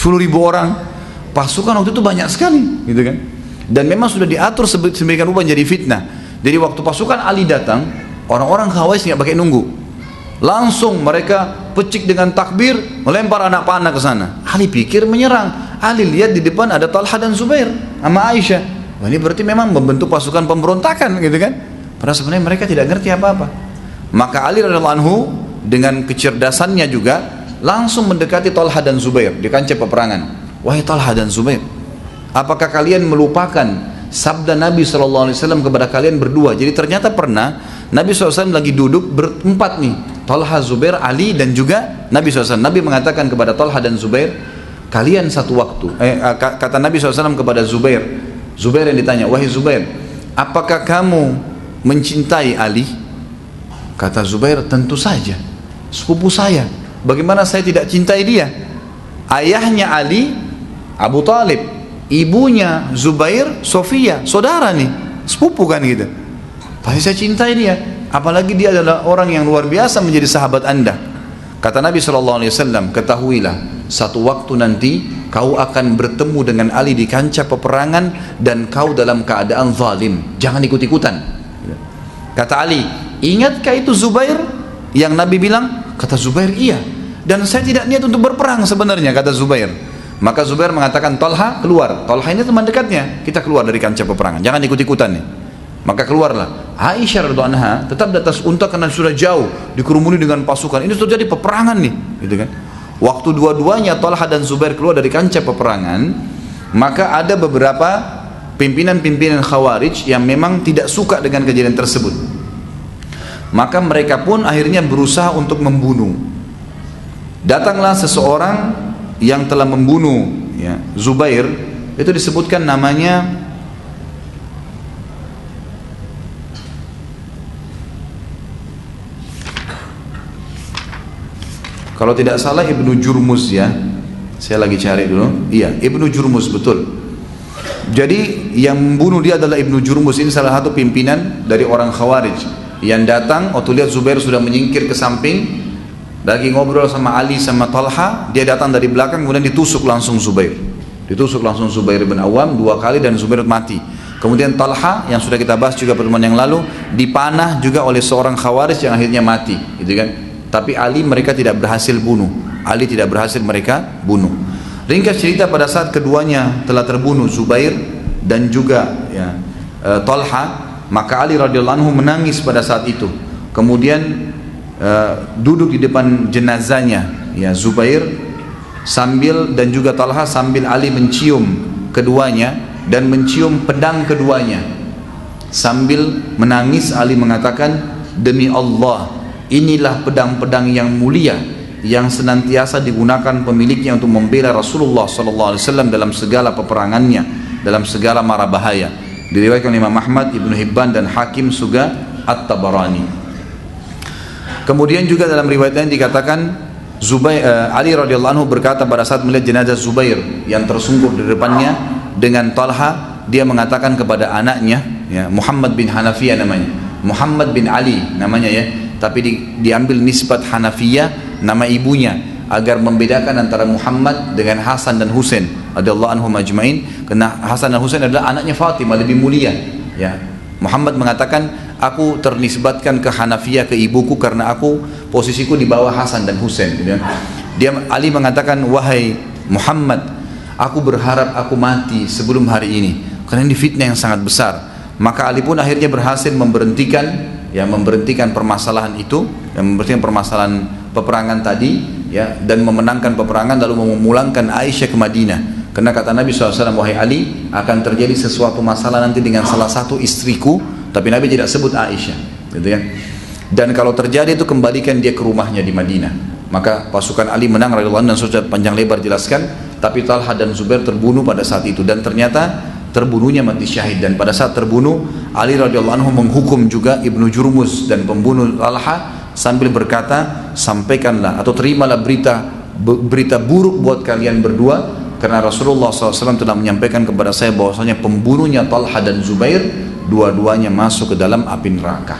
10.000 orang. Pasukan waktu itu banyak sekali, gitu kan. Dan memang sudah diatur sedemikian rupa jadi fitnah. Jadi waktu pasukan Ali datang, orang-orang Khawarij nggak pakai nunggu, langsung mereka pecik dengan takbir, melempar anak panah ke sana. Ali pikir menyerang. Ali lihat di depan ada Talha dan Zubair sama Aisyah. Wah, ini berarti memang membentuk pasukan pemberontakan, gitu kan. Padahal sebenarnya mereka tidak ngerti apa-apa. Maka Ali radhiyallahu anhu dengan kecerdasannya juga langsung mendekati Talha dan Zubair di kancah peperangan. Wahai Talha dan Zubair, apakah kalian melupakan sabda Nabi SAW kepada kalian berdua? Jadi ternyata pernah Nabi SAW lagi duduk berempat nih, Talha, Zubair, Ali dan juga Nabi SAW. Nabi mengatakan kepada Talha dan Zubair, kalian satu waktu, kata Nabi SAW kepada Zubair, Zubair yang ditanya, wahai Zubair, apakah kamu mencintai Ali? Kata Zubair, tentu saja, sepupu saya, bagaimana saya tidak cintai dia? Ayahnya Ali, Abu Talib, ibunya Zubair, Sofia, saudara nih, sepupu kan gitu. Pasti saya cintai dia, apalagi dia adalah orang yang luar biasa menjadi sahabat anda. Kata Nabi SAW, ketahuilah, satu waktu nanti kau akan bertemu dengan Ali di kancah peperangan dan kau dalam keadaan zalim, jangan ikut-ikutan. Kata Ali, ingatkah itu Zubair yang Nabi bilang? Kata Zubair, iya, dan saya tidak niat untuk berperang sebenarnya, kata Zubair. Maka Zubair mengatakan, Talha keluar. Talha ini teman dekatnya, kita keluar dari kancah peperangan, jangan ikut-ikutan nih. Maka keluarlah. Aisyah radhiyallahu anha tetap di atas unta karena sudah jauh dikerumuni dengan pasukan. Ini sudah jadi peperangan nih, gitu kan. Waktu dua-duanya Talha dan Zubair keluar dari kancah peperangan, maka ada beberapa pimpinan-pimpinan Khawarij yang memang tidak suka dengan kejadian tersebut. Maka mereka pun akhirnya berusaha untuk membunuh. Datanglah seseorang yang telah membunuh ya, Zubair, itu disebutkan namanya kalau tidak salah Ibnu Jurmuz ya, saya lagi cari dulu. Iya, Ibnu Jurmuz, betul. Jadi yang membunuh dia adalah Ibnu Jurmuz. Ini salah satu pimpinan dari orang Khawarij yang datang waktu lihat Zubair sudah menyingkir ke samping, lagi ngobrol sama Ali sama Talha, dia datang dari belakang kemudian ditusuk langsung Zubair. Ditusuk langsung Zubair bin Awam 2 kali dan Zubair mati. Kemudian Talha yang sudah kita bahas juga pertemuan yang lalu dipanah juga oleh seorang Khawarij yang akhirnya mati, gitu kan. Tapi Ali mereka tidak berhasil bunuh. Ali tidak berhasil mereka bunuh. Ringkas cerita, pada saat keduanya telah terbunuh, Zubair dan juga ya, Talha, maka Ali radhiyallahu anhu menangis pada saat itu. Kemudian duduk di depan jenazahnya ya Zubair sambil dan juga Talha, sambil Ali mencium keduanya dan mencium pedang keduanya. Sambil menangis Ali mengatakan, demi Allah, inilah pedang-pedang yang mulia yang senantiasa digunakan pemiliknya untuk membela Rasulullah SAW dalam segala peperangannya, dalam segala mara bahaya. Diriwayatkan oleh Imam Ahmad, Ibnu Hibban dan Hakim juga At-Tabarani. Kemudian juga dalam riwayat lain dikatakan Ali radhiyallahu anhu berkata pada saat melihat jenazah Zubair yang tersungkur di depannya dengan Talha, dia mengatakan kepada anaknya ya, Muhammad bin Hanafiyah namanya, Muhammad bin Ali namanya ya, tapi diambil nisbat Hanafiyah nama ibunya agar membedakan antara Muhammad dengan Hasan dan Husain radhiyallahu anhum ajmain, karena Hasan dan Husain adalah anaknya Fatimah, lebih mulia ya. Muhammad mengatakan, aku ternisbatkan ke Hanafiyah, ke ibuku, karena aku posisiku di bawah Hasan dan Husain gitu. Dia Ali mengatakan, wahai Muhammad, aku berharap aku mati sebelum hari ini karena ini fitnah yang sangat besar. Maka Ali pun akhirnya berhasil memberhentikan permasalahan itu, yang memberhentikan permasalahan peperangan tadi ya, dan memenangkan peperangan, lalu memulangkan Aisyah ke Madinah. Karena kata Nabi SAW, wahai Ali, akan terjadi sesuatu masalah nanti dengan salah satu istriku, tapi Nabi tidak sebut Aisyah gitu ya. Dan kalau terjadi itu kembalikan dia ke rumahnya di Madinah. Maka pasukan Ali menang radhiyallahu anhu, dan sudah panjang lebar jelaskan. Tapi Talha dan Zubair terbunuh pada saat itu, dan ternyata terbunuhnya mati syahid. Dan pada saat terbunuh, Ali radhiyallahu anhu menghukum juga Ibnu Jurmuz dan pembunuh Talha sambil berkata, sampaikanlah atau terimalah berita buruk buat kalian berdua, karena Rasulullah SAW telah menyampaikan kepada saya bahwasanya pembunuhnya Talha dan Zubair dua-duanya masuk ke dalam api neraka.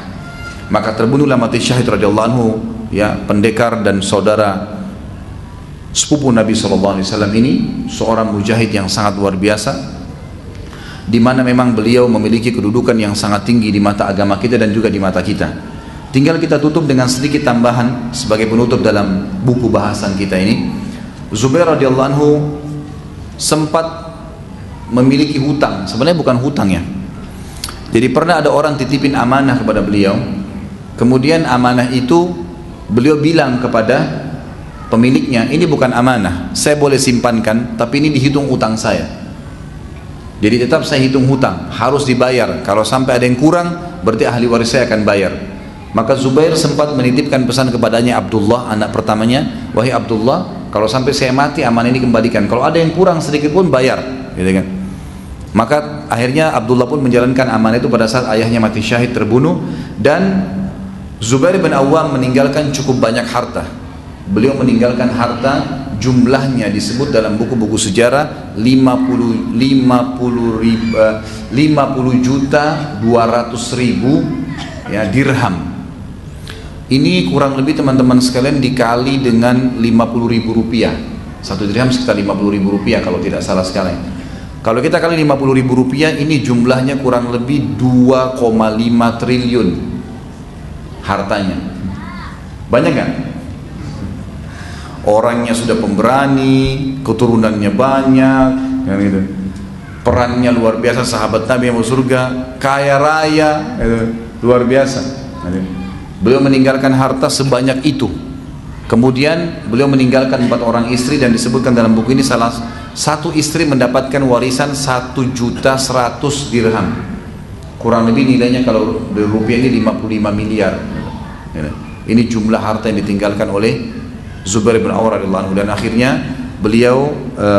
Maka terbunuhlah mati syahid radhiyallahu anhu ya, pendekar dan saudara sepupu Nabi SAW ini seorang mujahid yang sangat luar biasa, di mana memang beliau memiliki kedudukan yang sangat tinggi di mata agama kita dan juga di mata kita. Tinggal kita tutup dengan sedikit tambahan sebagai penutup dalam buku bahasan kita ini. Zubair radhiyallahu anhu sempat memiliki hutang, sebenarnya bukan hutang ya. Jadi pernah ada orang titipin amanah kepada beliau, kemudian amanah itu beliau bilang kepada pemiliknya, ini bukan amanah, saya boleh simpankan, tapi ini dihitung utang saya. Jadi tetap saya hitung hutang, harus dibayar. Kalau sampai ada yang kurang, berarti ahli waris saya akan bayar. Maka Zubair sempat menitipkan pesan kepadanya Abdullah, anak pertamanya, wahai Abdullah, kalau sampai saya mati amanah ini kembalikan. Kalau ada yang kurang sedikit pun bayar, gitu kan? Maka akhirnya Abdullah pun menjalankan amanah itu pada saat ayahnya mati syahid terbunuh, dan Zubair bin Awam meninggalkan cukup banyak harta. Beliau meninggalkan harta jumlahnya disebut dalam buku-buku sejarah 50 juta 200 ribu ya, dirham. Ini kurang lebih teman-teman sekalian dikali dengan 50 ribu rupiah. Satu dirham sekitar 50 ribu rupiah kalau tidak salah sekali. Kalau kita kali 50 ribu rupiah, ini jumlahnya kurang lebih 2,5 triliun hartanya. Banyak kan? Orangnya sudah pemberani, keturunannya banyak, kan gitu. Perannya luar biasa, sahabat Nabi yang masuk surga, kaya raya, gitu. Luar biasa. Beliau meninggalkan harta sebanyak itu. Kemudian beliau meninggalkan 4 orang istri, dan disebutkan dalam buku ini salah satu istri mendapatkan warisan 1.100.000 dirham. Kurang lebih nilainya kalau dari rupiah ini 55 miliar. Ini jumlah harta yang ditinggalkan oleh Zubair bin Awam radhiyallahu anhu, dan akhirnya beliau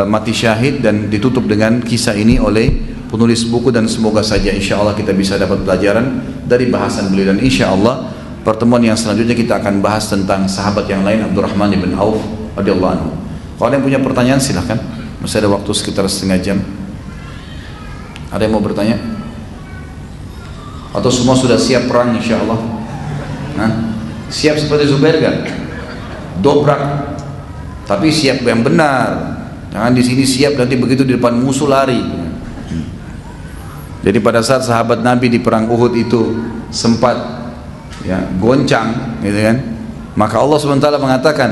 mati syahid, dan ditutup dengan kisah ini oleh penulis buku. Dan semoga saja insya Allah kita bisa dapat pelajaran dari bahasan beliau, dan insya Allah pertemuan yang selanjutnya kita akan bahas tentang sahabat yang lain, Abdurrahman bin Auf radhiyallahu anhu. Kalau ada yang punya pertanyaan silahkan, masih ada waktu sekitar setengah jam. Ada yang mau bertanya? Atau semua sudah siap perang insya Allah? Siap seperti Zubair kan? Dobrak, tapi siap yang benar. Jangan di sini siap nanti begitu di depan musuh lari. Jadi pada saat sahabat Nabi di perang Uhud itu sempat ya goncang, gitu kan? Maka Allah SWT mengatakan,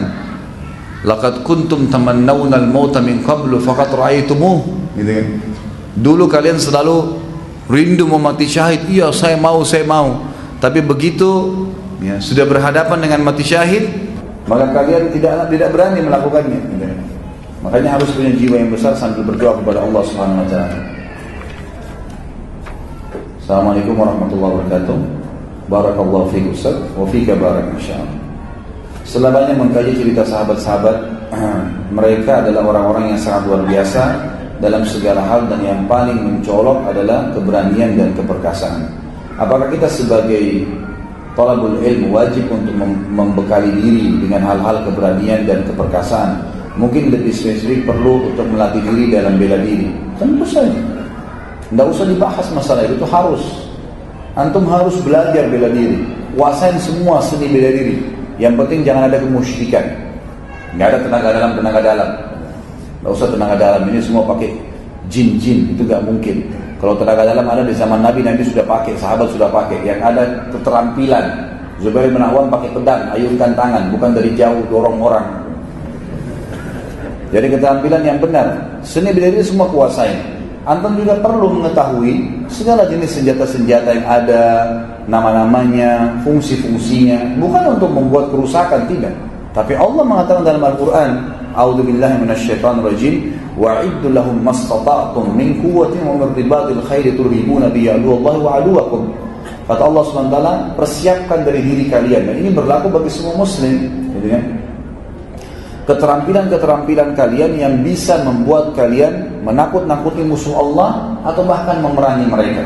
laqad kuntum tamannawna al-mauta min qablu faqad ra'aytumuh, gitu kan? Dulu kalian selalu rindu mau mati syahid, iya saya mau. Tapi begitu ya sudah berhadapan dengan mati syahid, maka kalian tidak berani melakukannya. Makanya harus punya jiwa yang besar sambil berdoa kepada Allah Subhanahu wa taala. Assalamualaikum warahmatullahi wabarakatuh. Barakallahu fiik Ustaz wa fika barak insyaallah. Setelah banyak mengkaji cerita sahabat-sahabat, mereka adalah orang-orang yang sangat luar biasa dalam segala hal, dan yang paling mencolok adalah keberanian dan keperkasaan. Apakah kita sebagai talabul ilmu wajib untuk membekali diri dengan hal-hal keberanian dan keperkasaan? Mungkin lebih spesifik perlu untuk melatih diri dalam bela diri. Tentu saja, tidak usah dibahas masalah itu harus. Antum harus belajar bela diri, kuasain semua seni bela diri. Yang penting jangan ada kemusyrikan. Nggak ada tenaga dalam. Nggak usah tenaga dalam, ini semua pakai jin-jin, itu nggak mungkin. Kalau tenaga dalam ada di zaman Nabi sudah pakai, sahabat sudah pakai. Yang ada keterampilan. Zubair bin Awam pakai pedang, ayunkan tangan, bukan dari jauh dorong orang. Jadi keterampilan yang benar. Seni bela diri semua kuasain. Antum juga perlu mengetahui segala jenis senjata-senjata yang ada, nama-namanya, fungsi-fungsinya. Bukan untuk membuat kerusakan, tidak. Tapi Allah mengatakan dalam Al-Quran, a'udzubillahi minasyaitonirrajim, wa'iddu lahum mastata'tum min quwwatin wa min ribatil khairi turhibuna bi aduwallahi wa aduwakum. Kata Allah SWT, persiapkan dari diri kalian, dan ini berlaku bagi semua muslim, gitu kan? Keterampilan-keterampilan kalian yang bisa membuat kalian menakut-nakuti musuh Allah atau bahkan memerangi mereka.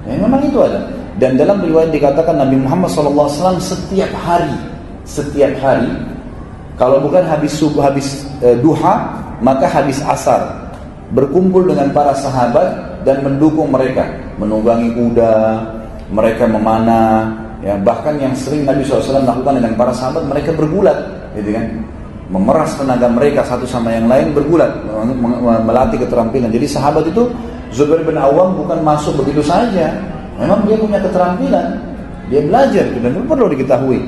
Ya, memang itu ada. Dan dalam riwayat dikatakan Nabi Muhammad SAW setiap hari, kalau bukan habis subuh, habis duha, maka habis asar, berkumpul dengan para sahabat dan mendukung mereka, menunggangi kuda, mereka memanah, ya, bahkan yang sering Nabi SAW lakukan dengan para sahabat, mereka bergulat, gitu kan? memeras tenaga mereka satu sama yang lain bergulat, melatih keterampilan. Jadi sahabat itu, Zubair bin Awam bukan masuk begitu saja, memang dia punya keterampilan, dia belajar, dan itu perlu diketahui.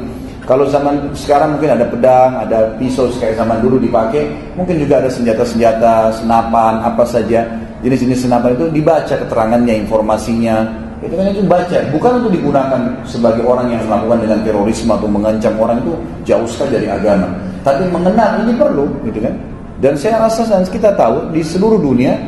Kalau zaman sekarang mungkin ada pedang, ada pisau kayak zaman dulu dipakai, mungkin juga ada senjata-senjata, senapan, apa saja, jenis-jenis senapan itu dibaca keterangannya, informasinya, itu kan itu baca, bukan untuk digunakan sebagai orang yang melakukan dengan terorisme atau mengancam orang, itu jauh sekali dari agama. Tapi mengenal ini perlu, gitu kan? Dan saya rasa dan kita tahu di seluruh dunia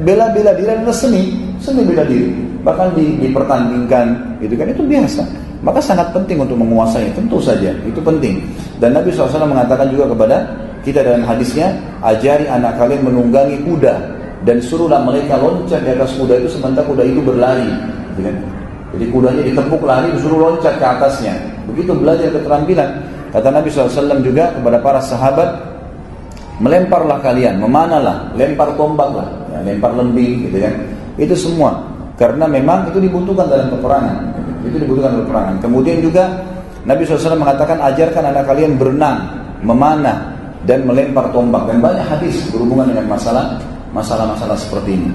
bela-bela diri adalah seni bela diri, bahkan dipertandingkan, gitu kan? Itu biasa. Maka sangat penting untuk menguasai, tentu saja itu penting. Dan Nabi SAW mengatakan juga kepada kita dalam hadisnya, ajari anak kalian menunggangi kuda dan suruhlah mereka loncat di atas kuda itu sementara kuda itu berlari, gitu kan? Jadi kudanya ditepuk lari, disuruh loncat ke atasnya. Begitu belajar keterampilan. Kata Nabi SAW juga kepada para sahabat, melemparlah kalian, memanalah, lempar tombaklah, ya, lempar lembing, gitu kan? Itu semua, karena memang itu dibutuhkan dalam peperangan. Itu dibutuhkan dalam peperangan. Kemudian juga Nabi SAW mengatakan, ajarkan anak kalian berenang, memanah, dan melempar tombak. Dan banyak hadis berhubungan dengan masalah-masalah seperti ini.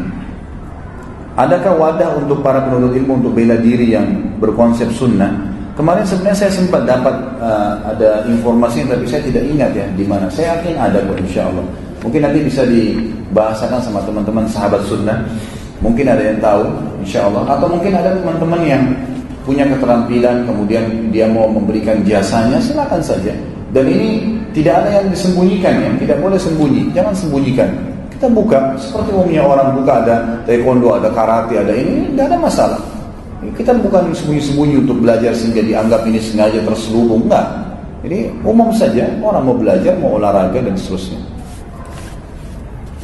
Adakah wadah untuk para penuntut ilmu untuk bela diri yang berkonsep sunnah? Kemarin sebenarnya saya sempat dapat ada informasi, tapi saya tidak ingat ya di mana. Saya yakin ada kok, insya Allah. Mungkin nanti bisa dibahasakan sama teman-teman sahabat sunnah. Mungkin ada yang tahu, insya Allah. Atau mungkin ada teman-teman yang punya keterampilan, kemudian dia mau memberikan jasanya, silakan saja. Dan ini tidak ada yang disembunyikan, ya. Tidak boleh sembunyi, jangan sembunyikan. Kita buka seperti umumnya orang buka, ada taekwondo, ada karate, ada ini, tidak ada masalah. Kita bukan sembunyi-sembunyi untuk belajar sehingga dianggap ini sengaja terselubung, enggak. Ini umum saja, orang mau belajar, mau olahraga dan seterusnya.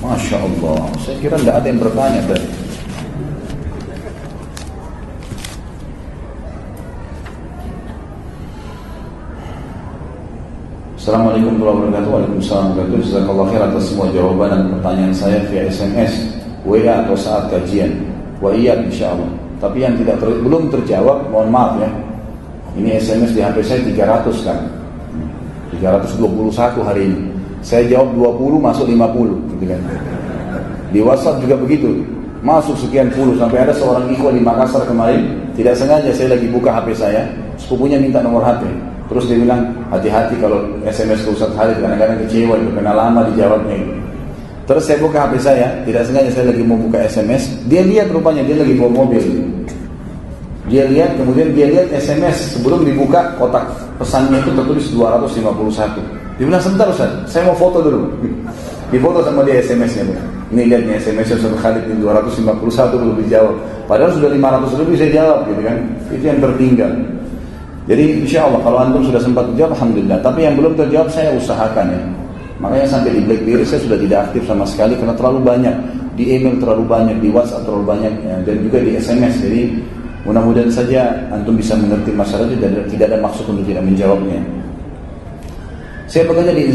Masya Allah, saya kira tidak ada yang bertanya tadi. Assalamualaikum warahmatullahi wabarakatuh. Waalaikumsalam warahmatullahi wabarakatuh. Jazakallahu khair atas semua jawaban dan pertanyaan saya via SMS, WA atau saat kajian. Wa iya insyaallah. Tapi yang belum terjawab, mohon maaf ya. Ini SMS di HP saya 300 kan. 321 hari ini. Saya jawab 20, masuk 50 gitu kan. Di WhatsApp juga begitu. Masuk sekian puluh, sampai ada seorang ikhwan di Makassar kemarin, tidak sengaja saya lagi buka HP saya, sepupunya minta nomor HP. Terus dia bilang, hati-hati kalau SMS ke Ustaz Khalid, kadang-kadang kecewa itu, karena lama dijawabnya itu. Terus saya buka HP saya, tidak sengaja saya lagi mau buka SMS, dia lihat rupanya dia lagi bawa mobil. Dia lihat, kemudian dia lihat SMS, sebelum dibuka kotak pesannya itu tertulis 251. Dia bilang, sebentar Ustaz, saya mau foto dulu. Difoto sama dia SMS-nya. Ini lihat nih SMS-nya Ustaz Khalid ini 251 belum dijawab. Padahal sudah 500 lebih saya jawab gitu kan. Itu yang tertinggal. Jadi insya Allah kalau antum sudah sempat dijawab, alhamdulillah. Tapi yang belum terjawab saya usahakan ya. Makanya sampai di BlackBerry saya sudah tidak aktif sama sekali karena terlalu banyak, di email terlalu banyak, di WhatsApp terlalu banyak, ya, dan juga di SMS. Jadi mudah-mudahan saja antum bisa mengerti masalah itu dan tidak ada maksud untuk tidak menjawabnya. Saya bekerja di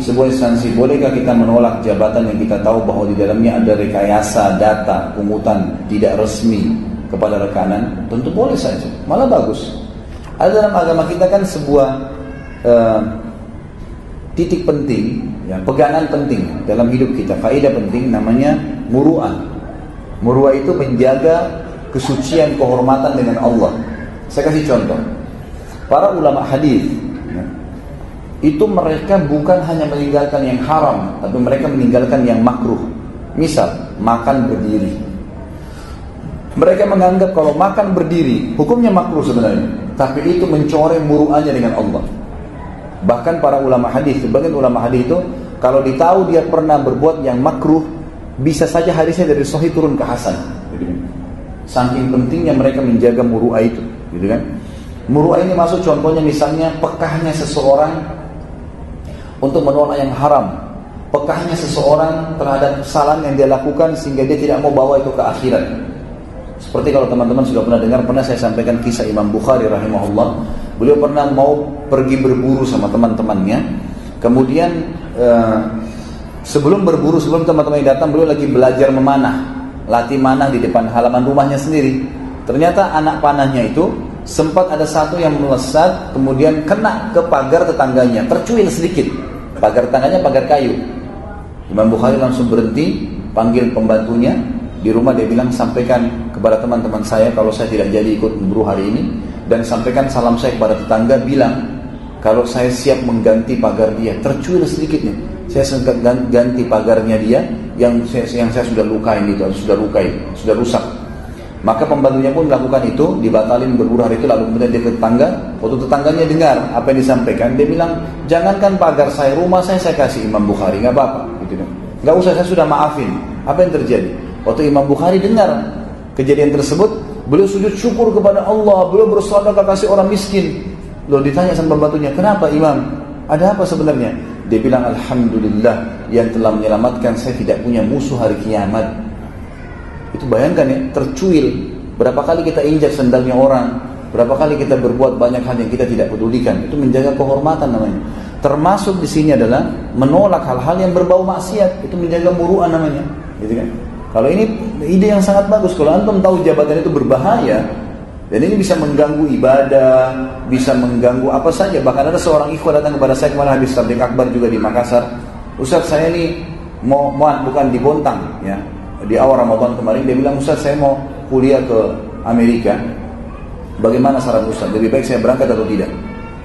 sebuah instansi. Bolehkah kita menolak jabatan yang kita tahu bahwa di dalamnya ada rekayasa data, pungutan tidak resmi kepada rekanan? Tentu boleh saja, malah bagus. Ada dalam agama kita kan sebuah titik penting, ya, pegangan penting dalam hidup kita, faedah penting namanya muru'ah. Muru'ah itu menjaga kesucian, kehormatan dengan Allah. Saya kasih contoh. Para ulama hadis, ya, itu mereka bukan hanya meninggalkan yang haram, tapi mereka meninggalkan yang makruh. Misal, makan berdiri. Mereka menganggap kalau makan berdiri, hukumnya makruh sebenarnya, tapi itu mencoreng muru'ahnya dengan Allah. Bahkan para ulama hadis, sebagian ulama hadis itu kalau ditahu dia pernah berbuat yang makruh, bisa saja hadisnya dari sahih turun ke hasan. Saking pentingnya mereka menjaga muru'ah itu, gitu kan? Muru'ah ini masuk contohnya misalnya pekahnya seseorang untuk menolak yang haram, pekahnya seseorang terhadap kesalahan yang dia lakukan sehingga dia tidak mau bawa itu ke akhirat. Seperti kalau teman-teman sudah pernah dengar, pernah saya sampaikan kisah Imam Bukhari rahimahullah. Beliau pernah mau pergi berburu sama teman-temannya. Kemudian sebelum berburu, sebelum teman-temannya datang, beliau lagi belajar memanah, latih manah di depan halaman rumahnya sendiri. Ternyata anak panahnya itu sempat ada satu yang melesat, kemudian kena ke pagar tetangganya, tercuil sedikit. pagar tangganya pagar kayu. Imam Bukhari langsung berhenti, panggil pembantunya di rumah, dia bilang sampaikan kepada teman-teman saya kalau saya tidak jadi ikut memburu hari ini, dan sampaikan salam saya kepada tetangga, bilang kalau saya siap mengganti pagar dia. Tercuil sedikitnya, saya ganti pagarnya dia yang saya sudah lukain itu, sudah rusak. Maka pembantunya pun melakukan itu, dibatalin berburu hari itu. Lalu kemudian dia ke tetangga, waktu tetangganya dengar apa yang disampaikan, dia bilang jangankan pagar saya, rumah saya kasih Imam Bukhari, nggak apa-apa gitu. Nggak usah, saya sudah maafin. Apa yang terjadi? Waktu Imam Bukhari dengar kejadian tersebut, beliau sujud syukur kepada Allah, beliau bersedekah kasih orang miskin. Lalu ditanya sama pembantunya, kenapa Imam? Ada apa sebenarnya? Dia bilang, alhamdulillah yang telah menyelamatkan saya tidak punya musuh hari kiamat. Itu bayangkan ya, tercuil. Berapa kali kita injak sendalnya orang, berapa kali kita berbuat banyak hal yang kita tidak pedulikan. Itu menjaga kehormatan namanya. Termasuk di sini adalah menolak hal-hal yang berbau maksiat. Itu menjaga muru'ah namanya, gitu kan? Kalau ini ide yang sangat bagus. Kalau antum tahu jabatan itu berbahaya dan ini bisa mengganggu ibadah, bisa mengganggu apa saja. Bahkan ada seorang ikhwan datang kepada saya kemarin habis tabligh akbar juga di Makassar. Ustaz, saya ini mau bukan di Bontang ya. Di awal Ramadan kemarin dia bilang, Ustaz saya mau kuliah ke Amerika. Bagaimana saran Ustaz? Lebih baik saya berangkat atau tidak?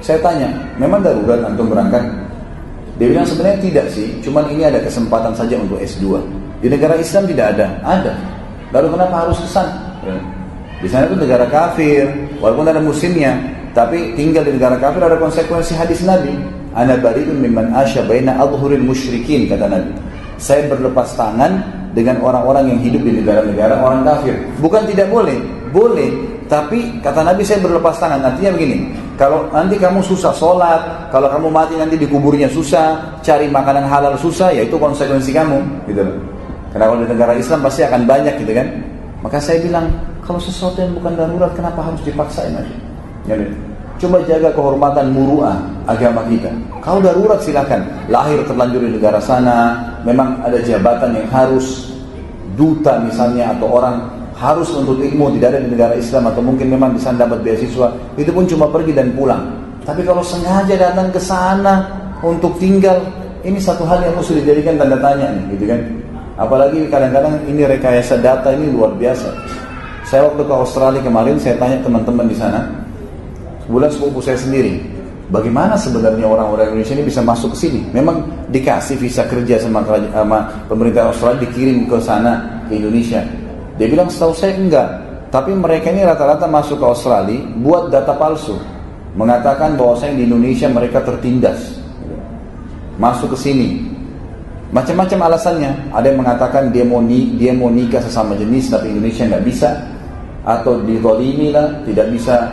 Saya tanya, memang darurat antum berangkat? Dia bilang sebenarnya tidak sih, cuman ini ada kesempatan saja untuk S2. Di negara Islam tidak ada. Ada. Lalu kenapa harus ke sana? Di sana itu negara kafir, walaupun ada muslimnya, tapi tinggal di negara kafir ada konsekuensi hadis Nabi. Ana bari'un mimman asya baina adhhuril musyrikin, kata Nabi. Saya berlepas tangan dengan orang-orang yang hidup di negara-negara orang kafir. Bukan tidak boleh, boleh. Tapi kata Nabi saya berlepas tangan. Artinya begini, kalau nanti kamu susah sholat, kalau kamu mati nanti di kuburnya susah, cari makanan halal susah, ya itu konsekuensi kamu, gitu loh. Karena kalau di negara Islam pasti akan banyak, gitu kan. Maka saya bilang, kalau sesuatu yang bukan darurat, kenapa harus dipaksain aja? Ya, coba jaga kehormatan muru'ah agama kita. Kalau darurat silakan. Lahir terlanjur di negara sana, memang ada jabatan yang harus, duta misalnya, atau orang harus menuntut ilmu, tidak ada di negara Islam, atau mungkin memang di sana dapat beasiswa, itu pun cuma pergi dan pulang. Tapi kalau sengaja datang ke sana untuk tinggal, ini satu hal yang harus dijadikan tanda tanya nih, gitu kan? Apalagi kadang-kadang ini rekayasa data ini luar biasa. Saya waktu ke Australia kemarin, saya tanya teman-teman di sana, sebulan sepupu saya sendiri, bagaimana sebenarnya orang-orang Indonesia ini bisa masuk ke sini? Memang dikasih visa kerja sama pemerintah Australia, dikirim ke sana, ke Indonesia. Dia bilang setahu saya enggak, tapi mereka ini rata-rata masuk ke Australia buat data palsu, mengatakan bahwasanya di Indonesia mereka tertindas, masuk ke sini, macam-macam alasannya. Ada yang mengatakan dia mau nikah sesama jenis tapi Indonesia nggak bisa, atau dizalimi lah, tidak bisa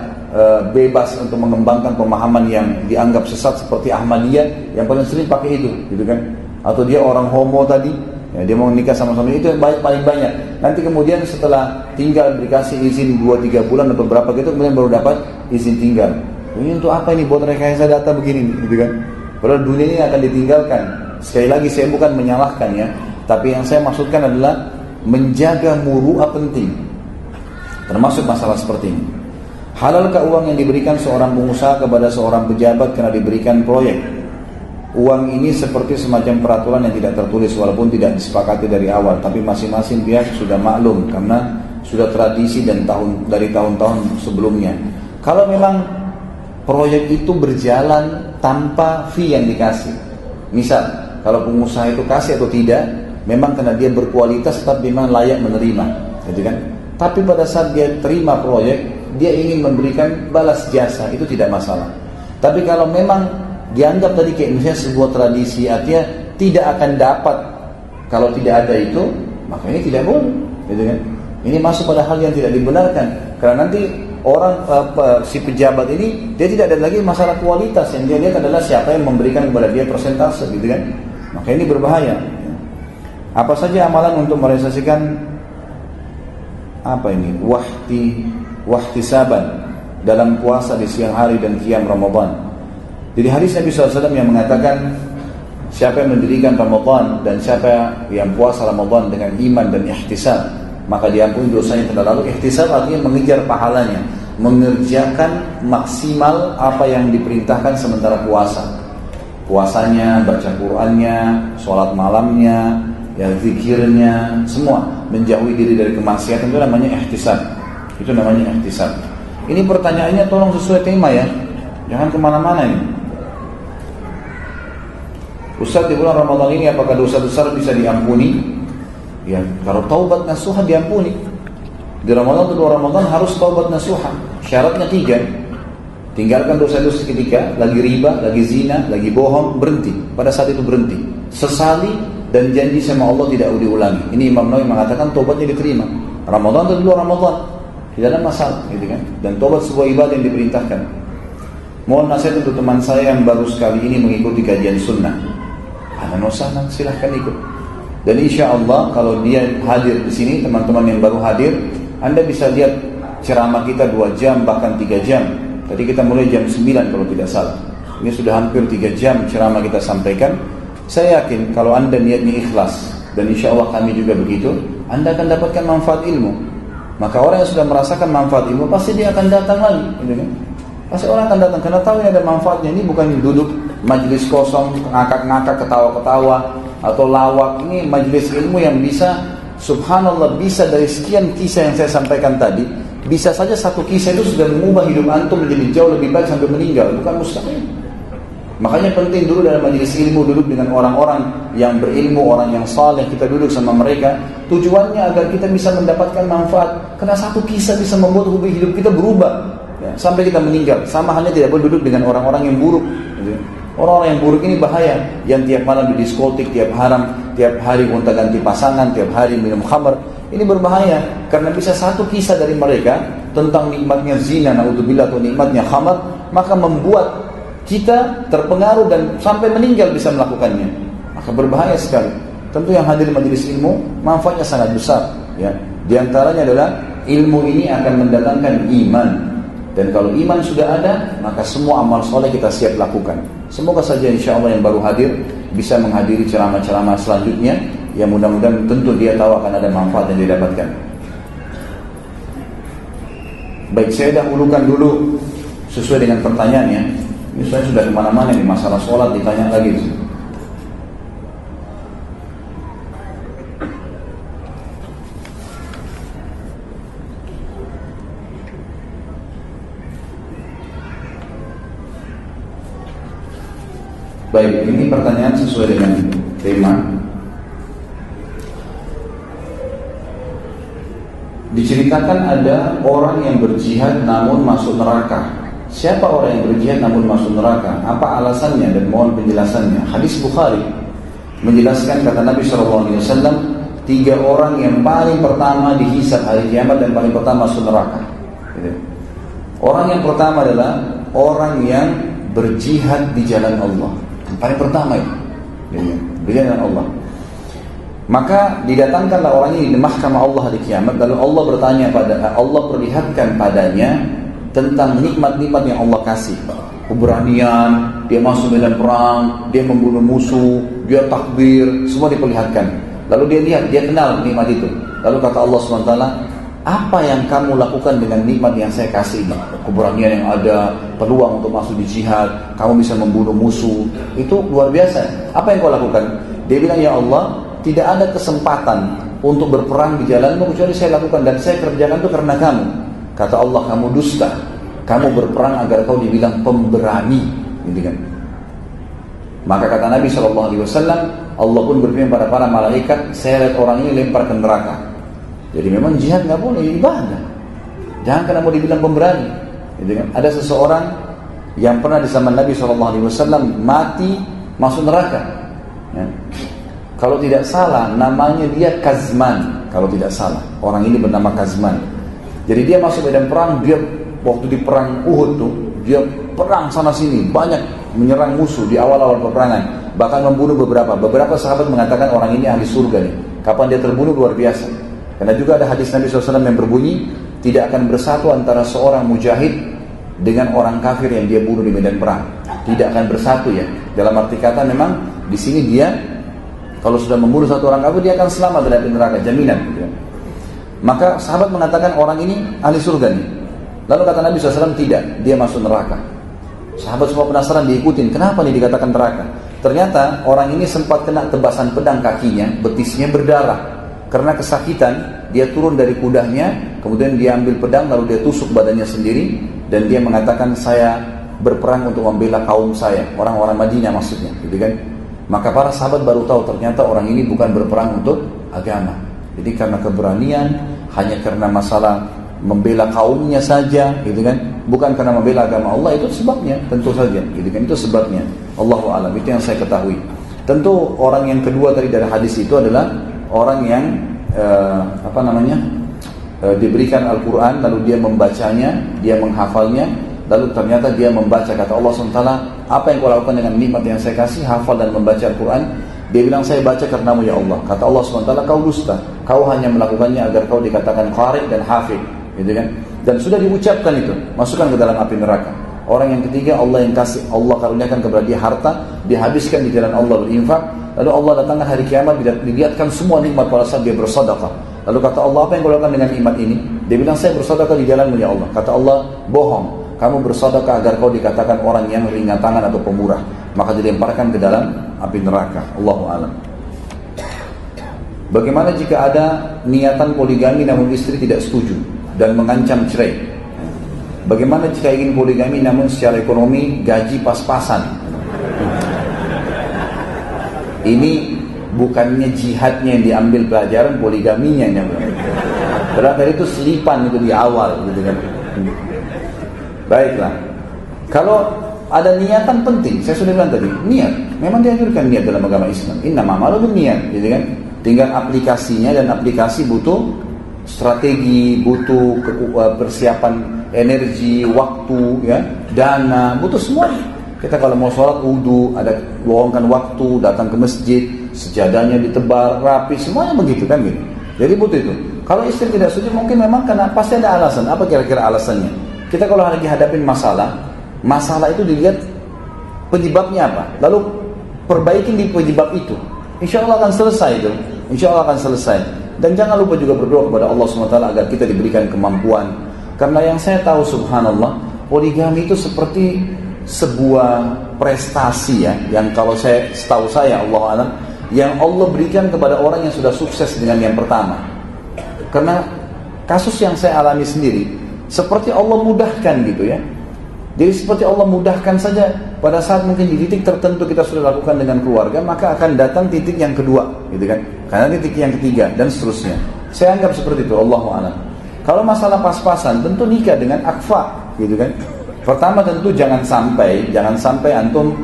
bebas untuk mengembangkan pemahaman yang dianggap sesat seperti Ahmadiyah, yang paling sering pakai itu, gitu kan? Atau dia orang homo tadi. Ya, dia mau nikah sama-sama, itu yang paling banyak. Nanti kemudian setelah tinggal dikasih izin 2-3 bulan atau berapa gitu, kemudian baru dapat izin tinggal. Ini untuk apa ini? Buat rekayasa data begini, gitu kan? Padahal dunia ini akan ditinggalkan. Sekali lagi saya bukan menyalahkan ya, tapi yang saya maksudkan adalah menjaga muru'ah penting, termasuk masalah seperti ini. Halalkah uang yang diberikan seorang pengusaha kepada seorang pejabat karena diberikan proyek? Uang ini seperti semacam peraturan yang tidak tertulis, walaupun tidak disepakati dari awal, tapi masing-masing pihak sudah maklum karena sudah tradisi dan dari tahun-tahun sebelumnya. Kalau memang proyek itu berjalan tanpa fee yang dikasih, misal kalau pengusaha itu kasih atau tidak, memang karena dia berkualitas tetap memang layak menerima, gitu kan? Tapi pada saat dia terima proyek, dia ingin memberikan balas jasa, itu tidak masalah. Tapi kalau memang dianggap tadi kayak misalnya sebuah tradisi, artinya tidak akan dapat kalau tidak ada itu, maka ini tidak boleh, gitu kan? Ini masuk pada hal yang tidak dibenarkan, karena nanti orang si pejabat ini dia tidak ada lagi masalah kualitas, yang dia lihat adalah siapa yang memberikan kepada dia persentase, gitu kan? Maka ini berbahaya. Apa saja amalan untuk merealisasikan wahtisaban dalam puasa di siang hari dan qiyam Ramadan? Jadi hadis Nabi SAW yang mengatakan siapa yang mendirikan Ramadan dan siapa yang puasa Ramadan dengan iman dan ihtisab, maka diampuni dosanya telah lalu. Ihtisab artinya mengejar pahalanya, mengerjakan maksimal apa yang diperintahkan sementara puasa. puasanya, baca Qur'annya, sholat malamnya, ya zikirnya, semua menjauhi diri dari kemaksiatan, itu namanya ihtisab. Itu namanya ihtisab. Ini pertanyaannya tolong sesuai tema ya, jangan kemana-mana ini. Ustaz, di bulan Ramadan ini apakah dosa besar bisa diampuni? Ya, kalau taubat nasuha diampuni. Di Ramadan kedua Ramadan harus taubat nasuha. Syaratnya 3. Tinggalkan dosa-dosa seketika, lagi riba, lagi zina, lagi bohong, berhenti. Pada saat itu berhenti. Sesali dan janji sama Allah tidak diulangi. Ini Imam Nawawi mengatakan tobatnya diterima. Ramadan atau luar Ramadan, tidak ada masalah, gitu kan? Dan tobat sebuah ibadah yang diperintahkan. Mohon nasihat untuk teman saya yang baru sekali ini mengikuti kajian sunnah. Ahlan wa sahlan, silahkan ikut. Dan insya Allah kalau dia hadir di sini, teman-teman yang baru hadir, Anda bisa lihat ceramah kita 2 jam bahkan 3 jam. Tadi kita mulai jam 9 kalau tidak salah. Ini sudah hampir 3 jam ceramah kita sampaikan. Saya yakin kalau Anda niatnya ikhlas, dan insya Allah kami juga begitu, Anda akan dapatkan manfaat ilmu. Maka orang yang sudah merasakan manfaat ilmu, pasti dia akan datang lagi, gitu kan? Pasti orang akan datang, karena tahu ini ada manfaatnya. Ini bukan duduk majelis kosong, ngakak-ngakak, ketawa-ketawa, atau lawak. Ini majelis ilmu yang bisa, subhanallah, bisa dari sekian kisah yang saya sampaikan tadi, bisa saja satu kisah itu sudah mengubah hidup antum menjadi jauh lebih baik sampai meninggal, bukan mustahil. Makanya penting dulu dalam majelis ilmu duduk dengan orang-orang yang berilmu, orang yang saleh, kita duduk sama mereka. Tujuannya agar kita bisa mendapatkan manfaat. Karena satu kisah bisa membuat hidup kita berubah ya, sampai kita meninggal. Sama halnya tidak boleh duduk dengan orang-orang yang buruk. Orang-orang yang buruk ini bahaya, yang tiap malam di diskotik, tiap hari gonta-ganti pasangan, tiap hari minum khamr. Ini berbahaya, karena bisa satu kisah dari mereka tentang nikmatnya zina, naudzubillah, atau nikmatnya khamr, maka membuat kita terpengaruh dan sampai meninggal bisa melakukannya. Maka berbahaya sekali. Tentu yang hadir di majelis ilmu manfaatnya sangat besar ya. Di antaranya adalah ilmu ini akan mendatangkan iman. Dan kalau iman sudah ada, maka semua amal soleh kita siap lakukan. Semoga saja insya Allah yang baru hadir bisa menghadiri ceramah-ceramah selanjutnya, yang mudah-mudahan tentu dia tahu akan ada manfaat yang dia dapatkan. Baik, saya dahulukan dulu sesuai dengan pertanyaannya. Ini saya sudah kemana-mana nih, masalah sholat ditanya lagi. Baik, ini pertanyaan sesuai dengan tema. Diceritakan ada orang yang berjihad namun masuk neraka. Siapa orang yang berjihad namun masuk neraka? Apa alasannya dan mohon penjelasannya? Hadis Bukhari menjelaskan, kata Nabi SAW, 3 orang yang paling pertama dihisab hari kiamat dan paling pertama masuk neraka. Orang yang pertama adalah orang yang berjihad di jalan Allah. Yang paling pertama itu, di jalan Allah. Maka didatangkanlah orang ini di mahkamah Allah di kiamat. Lalu Allah perlihatkan padanya tentang nikmat-nikmat yang Allah kasih. Keberanian, dia masuk medan perang, dia membunuh musuh, dia takbir, semua diperlihatkan. Lalu dia lihat, dia kenal nikmat itu. Lalu kata Allah SWT, apa yang kamu lakukan dengan nikmat yang saya kasih ini? Keberanian yang ada, peluang untuk masuk di jihad, kamu bisa membunuh musuh, itu luar biasa. Apa yang kau lakukan? Dia bilang, ya Allah, tidak ada kesempatan untuk berperang di jalanmu kecuali saya lakukan, dan saya kerjakan itu karena kamu. Kata Allah, kamu dusta. Kamu berperang agar kau dibilang pemberani, gitu kan? Maka kata Nabi SAW, Allah pun berfirman pada para malaikat, saya lihat orang ini lempar ke neraka. Jadi memang jihad nggak boleh, ibadah. Jangan karena mau dibilang pemberani, gitu kan? Ada seseorang yang pernah di zaman Nabi SAW mati masuk neraka. Ya. Kalau tidak salah, namanya dia Kazman. Kalau tidak salah, orang ini bernama Kazman. Jadi dia masuk medan perang, dia waktu di perang Uhud tuh, dia perang sana sini, banyak menyerang musuh di awal-awal peperangan, bahkan membunuh beberapa sahabat mengatakan orang ini ahli surga nih. Kapan dia terbunuh luar biasa. Karena juga ada hadis Nabi SAW yang berbunyi, tidak akan bersatu antara seorang mujahid dengan orang kafir yang dia bunuh di medan perang. Tidak akan bersatu ya. Dalam arti kata memang di sini dia kalau sudah membunuh satu orang kafir, dia akan selamat dari neraka, jaminan. Gitu. Maka sahabat mengatakan orang ini ahli surga nih. Lalu kata Nabi SAW, tidak, dia masuk neraka. Sahabat semua penasaran, diikutin, kenapa nih dikatakan neraka? Ternyata orang ini sempat kena tebasan pedang kakinya, betisnya berdarah. Karena kesakitan, dia turun dari kudanya, kemudian dia ambil pedang lalu dia tusuk badannya sendiri, dan dia mengatakan, saya berperang untuk membela kaum saya, orang-orang Madinah maksudnya, gitu kan. Maka para sahabat baru tahu ternyata orang ini bukan berperang untuk agama. Jadi karena keberanian, hanya karena masalah membela kaumnya saja, gitu kan, bukan karena membela agama Allah, itu sebabnya, tentu saja, gitu kan, itu sebabnya. Allahu a'lam, itu yang saya ketahui. Tentu orang yang kedua tadi dari hadis itu adalah orang yang diberikan Al-Quran, lalu dia membacanya, dia menghafalnya, lalu ternyata dia membaca, kata Allah SWT, apa yang kau lakukan dengan nikmat yang saya kasih, hafal dan membaca Al-Quran. Dia bilang, saya baca karenamu ya Allah. Kata Allah SWT, kau dusta, kau hanya melakukannya agar kau dikatakan qari dan hafid, gitu kan? Dan sudah diucapkan itu, masukkan ke dalam api neraka. Orang yang ketiga, Allah yang kasih, Allah karuniakan kepada dia harta, dihabiskan di jalan Allah berinfak, lalu Allah datangkan hari kiamat, dilihatkan semua nikmat pada saat dia bersedekah. Lalu kata Allah, apa yang kau lakukan dengan nikmat ini? Dia bilang, saya bersedekah di jalanmu ya Allah. Kata Allah, bohong, kamu bersedekah agar kau dikatakan orang yang ringan tangan atau pemurah. Maka dilemparkan ke dalam api neraka. Allahu a'lam. Bagaimana jika ada niatan poligami namun istri tidak setuju dan mengancam cerai? Bagaimana jika ingin poligami namun secara ekonomi gaji pas-pasan? Ini bukannya jihadnya yang diambil pelajaran, poligaminya yang diambil. Berarti itu selipan itu di awal, gitu kan? Baiklah. Kalau ada niatan penting, saya sudah bilang tadi, niat. Memang dianjurkan niat dalam agama Islam. Innama a'malu binniyat, gitu kan? Tinggal aplikasinya, dan aplikasi butuh strategi, butuh persiapan energi, waktu, ya, dana, butuh semua. Kita kalau mau sholat wudu, ada luangkan waktu, datang ke masjid, sejadahnya ditebar rapi, semuanya begitu kan gitu. Jadi butuh itu. Kalau istri tidak setuju, mungkin memang karena pasti ada alasan. Apa kira-kira alasannya? Kita kalau lagi hadapin masalah itu dilihat penyebabnya apa, lalu perbaikin di penyebab itu. Insya Allah akan selesai itu. Insya Allah akan selesai. Dan jangan lupa juga berdoa kepada Allah SWT agar kita diberikan kemampuan. Karena yang saya tahu, subhanallah, poligami itu seperti sebuah prestasi, ya, yang kalau setahu saya, Allah alam, yang Allah berikan kepada orang yang sudah sukses dengan yang pertama. Karena kasus yang saya alami sendiri, seperti Allah mudahkan gitu ya. Jadi seperti Allah mudahkan saja, pada saat mungkin di titik tertentu kita sudah lakukan dengan keluarga, maka akan datang titik yang kedua, gitu kan? Karena titik yang ketiga dan seterusnya. Saya anggap seperti itu, Allahu a'lam. Kalau masalah pas-pasan, tentu nikah dengan akfa, gitu kan? Pertama tentu jangan sampai antum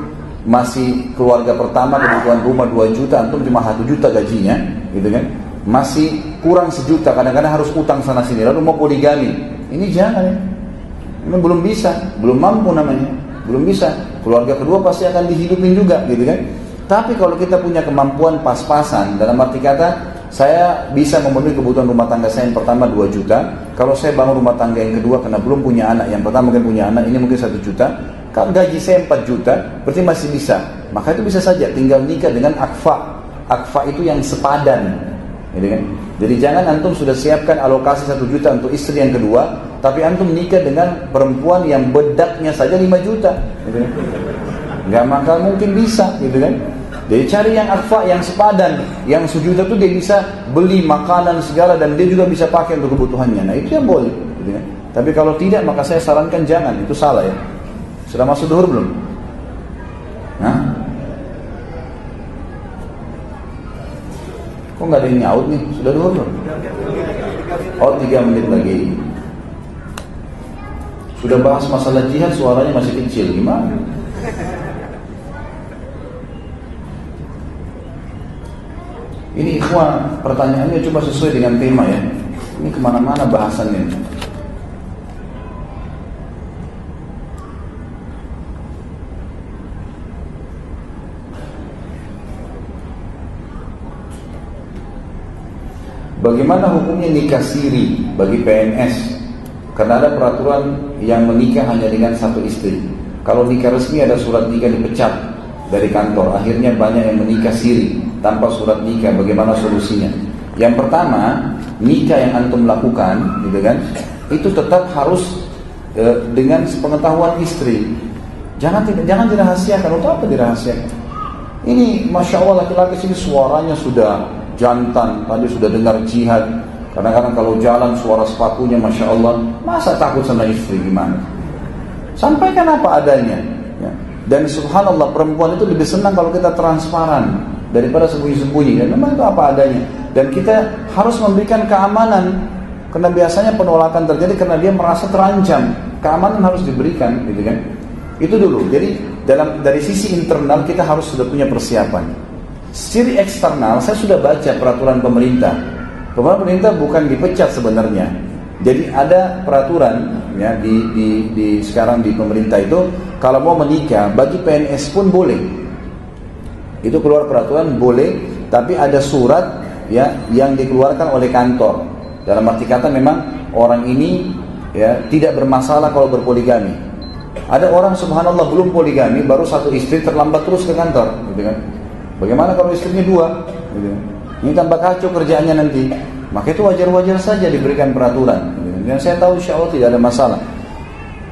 masih keluarga pertama, kebutuhan rumah 2 juta, antum cuma 1 juta gajinya, gitu kan? Masih kurang 1 juta, kadang-kadang harus utang sana sini, lalu mau poligami. Ini jangan ya. Ini belum bisa, belum mampu namanya, belum bisa. Keluarga kedua pasti akan dihidupin juga, gitu kan? Tapi kalau kita punya kemampuan pas-pasan, dalam arti kata, saya bisa memenuhi kebutuhan rumah tangga saya yang pertama 2 juta. Kalau saya bangun rumah tangga yang kedua karena belum punya anak, yang pertama mungkin punya anak, ini mungkin 1 juta. Kalau gaji saya 4 juta, berarti masih bisa. Maka itu bisa saja, tinggal nikah dengan akfa. Akfa itu yang sepadan, gitu kan? Jadi jangan antum sudah siapkan alokasi 1 juta untuk istri yang kedua, tapi antum nikah dengan perempuan yang bedaknya saja 5 juta, gitu kan? Nggak bakal mungkin bisa, gitu kan? Jadi cari yang akfa, yang sepadan, yang 1 juta itu dia bisa beli makanan segala dan dia juga bisa pakai untuk kebutuhannya. Nah itu yang boleh, gitu kan? Tapi kalau tidak, maka saya sarankan jangan, itu salah ya. Sudah masuk duhur belum? Hah? Kok nggak ada yang nyaut nih? Sudah duhur belum? Oh 3 menit lagi. Sudah bahas masalah jihad, suaranya masih kecil, gimana? Ini ikhwan, pertanyaannya coba sesuai dengan tema ya. Ini kemana-mana bahasannya. Bagaimana hukumnya nikah siri bagi PNS? Karena ada peraturan yang menikah hanya dengan 1 istri. Kalau nikah resmi ada surat nikah dipecat dari kantor. Akhirnya banyak yang menikah siri tanpa surat nikah. Bagaimana solusinya? Yang pertama, nikah yang antum lakukan, gitu kan, itu tetap harus dengan sepengetahuan istri. Jangan dirahasiakan. Untuk apa dirahasiakan? Ini Masya Allah laki-laki sini suaranya sudah jantan, tadi sudah dengar jihad. Kadang-kadang kalau jalan suara sepatunya Masya Allah, masa takut sama istri gimana? Sampaikan apa adanya ya. Dan subhanallah perempuan itu lebih senang kalau kita transparan daripada sembunyi-sembunyi. Dan memang itu apa adanya. Dan kita harus memberikan keamanan, karena biasanya penolakan terjadi karena dia merasa terancam. Keamanan harus diberikan, gitu kan? Itu dulu. Jadi dari sisi internal kita harus sudah punya persiapan. Sisi eksternal, saya sudah baca peraturan pemerintah. Pemerintah bukan dipecat sebenarnya. Jadi ada peraturan ya di sekarang di pemerintah itu, kalau mau menikah bagi PNS pun boleh. Itu keluar peraturan boleh, tapi ada surat ya yang dikeluarkan oleh kantor. Dalam arti kata memang orang ini ya tidak bermasalah kalau berpoligami. Ada orang subhanallah belum poligami, baru satu istri terlambat terus ke kantor, gitu kan? Bagaimana kalau istrinya dua? Gitu kan? Ini tambah kacau kerjaannya nanti. Maka itu wajar-wajar saja diberikan peraturan. Gitu kan? Dan saya tahu insya Allah tidak ada masalah.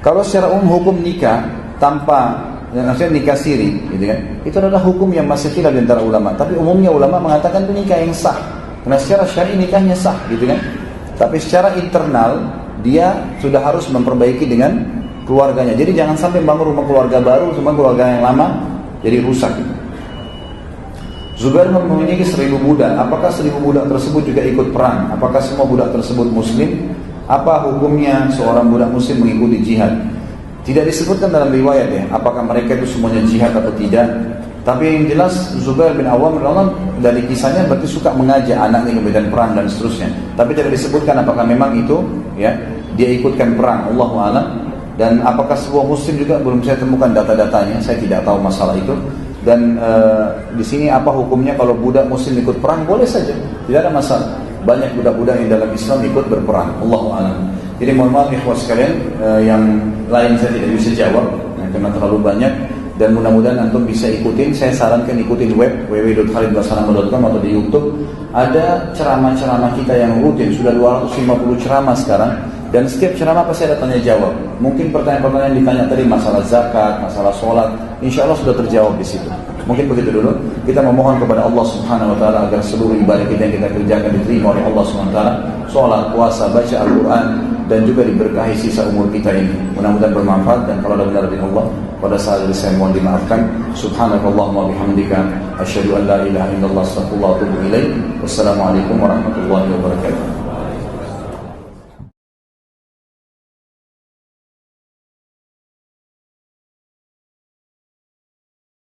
Kalau secara umum hukum nikah tanpa maksudnya nikah siri, gitu kan? Itu adalah hukum yang masih khilaf di antara ulama. Tapi umumnya ulama mengatakan itu nikah yang sah. Karena secara syar'i nikahnya sah, gitu kan? Tapi secara internal dia sudah harus memperbaiki dengan keluarganya. Jadi jangan sampai bangun rumah keluarga baru sama keluarga yang lama jadi rusak. Zubair memiliki 1000 budak. Apakah 1000 budak tersebut juga ikut perang? Apakah semua budak tersebut muslim? Apa hukumnya seorang budak muslim mengikuti jihad? Tidak disebutkan dalam riwayat ya, apakah mereka itu semuanya jihad atau tidak. Tapi yang jelas Zubair bin Awam dari kisahnya berarti suka mengajak anaknya ke medan perang dan seterusnya. Tapi tidak disebutkan apakah memang itu ya dia ikutkan perang. Allahu a'lam. Dan apakah sebuah muslim juga belum saya temukan data-datanya, saya tidak tahu masalah itu. Dan di sini apa hukumnya kalau budak muslim ikut perang? Boleh saja, tidak ada masalah. Banyak budak-budak yang dalam Islam ikut berperang. Allahu a'lam. Jadi mohon maaf ikhwah sekalian, yang lain saya tidak bisa jawab karena terlalu banyak. Dan mudah-mudahan antum bisa ikutin. Saya sarankan ikutin web www.khalidbasalamah.com atau di YouTube. Ada ceramah-ceramah kita yang rutin, sudah 250 ceramah sekarang. Dan setiap ceramah pasti ada tanya jawab. Mungkin pertanyaan-pertanyaan yang ditanya tadi masalah zakat, masalah sholat, insya Allah sudah terjawab di situ. Mungkin begitu dulu. Kita memohon kepada Allah Subhanahu Wa Taala agar seluruh ibadah kita yang kita kerjakan diterima oleh Allah Subhanahu Wa Taala. Sholat, puasa, baca Al-Quran, dan juga diberkahi sisa umur kita ini. Mudah-mudahan bermanfaat, dan kalau ada benar dari Allah, pada saat ini saya mohon dimaafkan. Subhanakallahumma bihamdika, asyhadu an la ilaha illallah, astaghfirullah wa atubu ilaik. Wassalamualaikum warahmatullahi wabarakatuh.